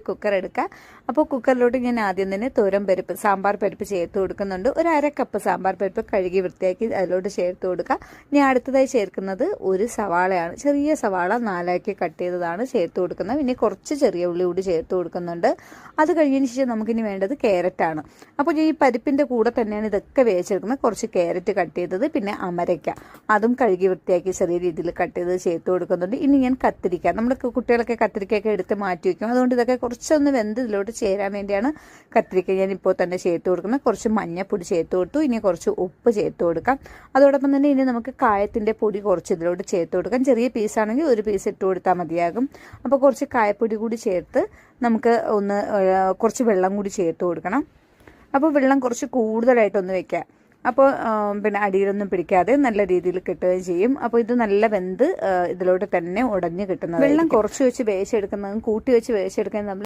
Cooker എടുക്കുക. അപ്പോൾ കുക്കറിലോട്ട് ഞാൻ ആദ്യം തന്നെ സാമ്പാർ പരിപ്പ് ചേർത്ത് കൊടുക്കുന്നുണ്ട്. ഒരു 1/2 കപ്പ് സാമ്പാർ പരിപ്പ് കഴുകി വൃത്തിയാക്കി അതിലോട്ട് ചേർത്ത് കൊടുക്കുക. ഇനി അടുത്തതായി ചേർക്കുന്നത് ഒരു സവാളയാണ്. ചെറിയ സവാള 4ആക്കി കട്ട് ചെയ്തതാണ് ചേർത്ത് കൊടുക്കുന്നത്. പിന്നെ കുറച്ച് ചെറിയ ഉള്ളി കൂടി ചേർത്ത് കൊടുക്കുന്നുണ്ട്. അത് കഴിഞ്ഞതിന് ശേഷം നമുക്കിനി വേണ്ടത് ക്യാരറ്റാണ്. അപ്പോൾ ഈ പരിപ്പിൻ്റെ കൂടെ തന്നെയാണ് ഇതൊക്കെ വേവിച്ചെടുക്കുന്നത്. കുറച്ച് ക്യാരറ്റ് കട്ട് ചെയ്തത്, പിന്നെ അമരയ്ക്ക അതും കഴുകി വൃത്തിയാക്കി ചെറിയ രീതിയിൽ കട്ട് ചെയ്ത് ചേർത്ത് കൊടുക്കുന്നുണ്ട്. ഇനി ഞാൻ കത്തിരിക്ക, നമ്മുടെ കുട്ടികളൊക്കെ കത്തിരിക്കയൊക്കെ എടുത്ത് മാറ്റി വയ്ക്കും. അതുകൊണ്ട് ഇതൊക്കെ കുറച്ചൊന്ന് വെന്ത് ഇതിലോട്ട് ചേരാൻ വേണ്ടിയാണ് കത്തിരിക്ക ഞാൻ ഇപ്പോൾ തന്നെ ചേർത്ത് കൊടുക്കുന്നത്. കുറച്ച് മഞ്ഞൾപ്പൊടി ചേർത്ത് കൊടുത്തു. ഇനി കുറച്ച് ഉപ്പ് ചേർത്ത് കൊടുക്കാം. അതോടൊപ്പം തന്നെ ഇനി നമുക്ക് കായത്തിൻ്റെ പൊടി കുറച്ച് ഇതിലോട്ട് ചേർത്ത് കൊടുക്കാം. ചെറിയ പീസാണെങ്കിൽ ഒരു പീസ് ഇട്ട് കൊടുത്താൽ മതിയാകും. അപ്പോൾ കുറച്ച് കായപ്പൊടി കൂടി ചേർത്ത് നമുക്ക് കുറച്ച് വെള്ളം കൂടി ചേർത്ത് കൊടുക്കണം. അപ്പോൾ വെള്ളം കുറച്ച് കൂടുതലായിട്ടൊന്ന് വെക്കാം. അപ്പോൾ പിന്നെ അടിയിലൊന്നും പിടിക്കാതെ നല്ല രീതിയിൽ കിട്ടുകയും ചെയ്യും. അപ്പോൾ ഇത് നല്ല വെന്ത് ഇതിലോട്ട് തന്നെ ഉടഞ്ഞ് കിട്ടുന്നത്. വെള്ളം കുറച്ച് വെച്ച് വേവിച്ചെടുക്കുന്നതും കൂട്ടി വെച്ച് വേവിച്ചെടുക്കുന്നതും